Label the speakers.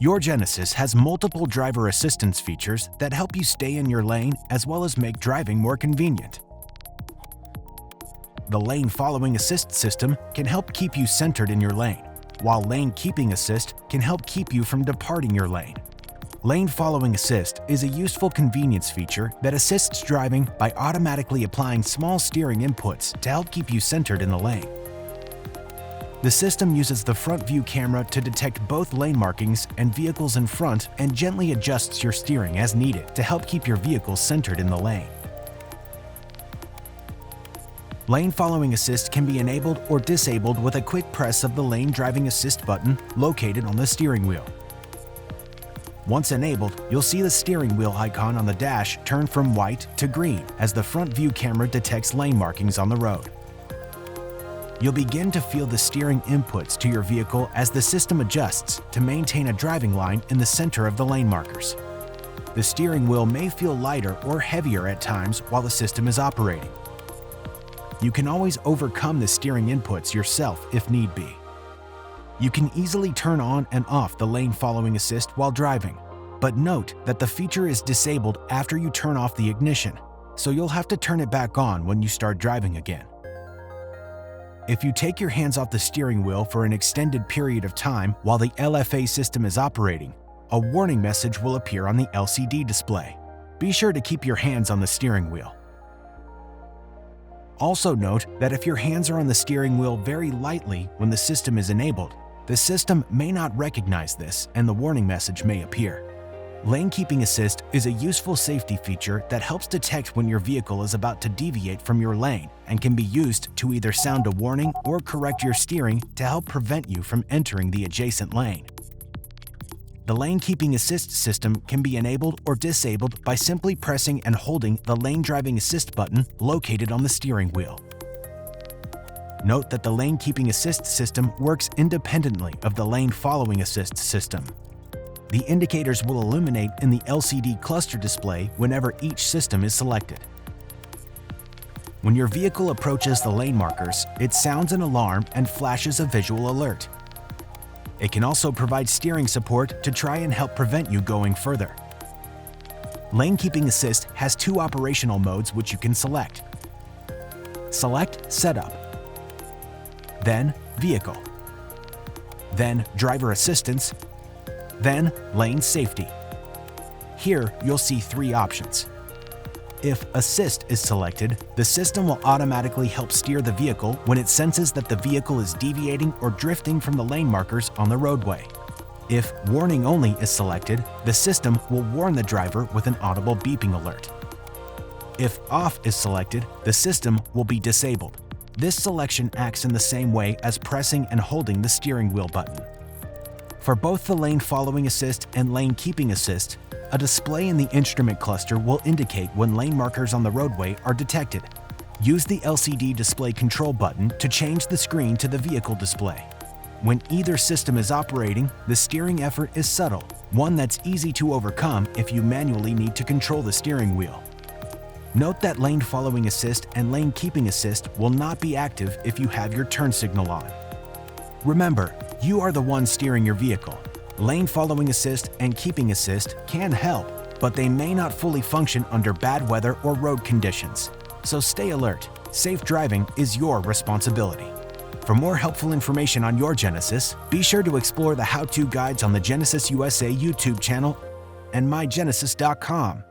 Speaker 1: Your Genesis has multiple driver assistance features that help you stay in your lane as well as make driving more convenient. The lane following assist system can help keep you centered in your lane, while lane keeping assist can help keep you from departing your lane. Lane following assist is a useful convenience feature that assists driving by automatically applying small steering inputs to help keep you centered in the lane. The system uses the front view camera to detect both lane markings and vehicles in front and gently adjusts your steering as needed to help keep your vehicle centered in the lane. Lane following assist can be enabled or disabled with a quick press of the lane driving assist button located on the steering wheel. Once enabled, you'll see the steering wheel icon on the dash turn from white to green as the front view camera detects lane markings on the road. You'll begin to feel the steering inputs to your vehicle as the system adjusts to maintain a driving line in the center of the lane markers. The steering wheel may feel lighter or heavier at times while the system is operating. You can always overcome the steering inputs yourself if need be. You can easily turn on and off the lane following assist while driving, but note that the feature is disabled after you turn off the ignition, so you'll have to turn it back on when you start driving again. If you take your hands off the steering wheel for an extended period of time while the LFA system is operating, a warning message will appear on the LCD display. Be sure to keep your hands on the steering wheel. Also note that if your hands are on the steering wheel very lightly when the system is enabled, the system may not recognize this and the warning message may appear. Lane Keeping Assist is a useful safety feature that helps detect when your vehicle is about to deviate from your lane and can be used to either sound a warning or correct your steering to help prevent you from entering the adjacent lane. The Lane Keeping Assist system can be enabled or disabled by simply pressing and holding the Lane Driving Assist button located on the steering wheel. Note that the Lane Keeping Assist system works independently of the Lane Following Assist system. The indicators will illuminate in the LCD cluster display whenever each system is selected. When your vehicle approaches the lane markers, it sounds an alarm and flashes a visual alert. It can also provide steering support to try and help prevent you going further. Lane Keeping Assist has two operational modes which you can select. Select Setup, then Vehicle, then Driver Assistance, then Lane Safety. Here, you'll see three options. If Assist is selected, the system will automatically help steer the vehicle when it senses that the vehicle is deviating or drifting from the lane markers on the roadway. If Warning Only is selected, the system will warn the driver with an audible beeping alert. If Off is selected, the system will be disabled. This selection acts in the same way as pressing and holding the steering wheel button. For both the Lane Following Assist and Lane Keeping Assist, a display in the instrument cluster will indicate when lane markers on the roadway are detected. Use the LCD display control button to change the screen to the vehicle display. When either system is operating, the steering effort is subtle, one that's easy to overcome if you manually need to control the steering wheel. Note that Lane Following Assist and Lane Keeping Assist will not be active if you have your turn signal on. Remember, you are the one steering your vehicle. Lane Following Assist and Keeping Assist can help, but they may not fully function under bad weather or road conditions. So stay alert. Safe driving is your responsibility. For more helpful information on your Genesis, be sure to explore the how-to guides on the Genesis USA YouTube channel and mygenesis.com.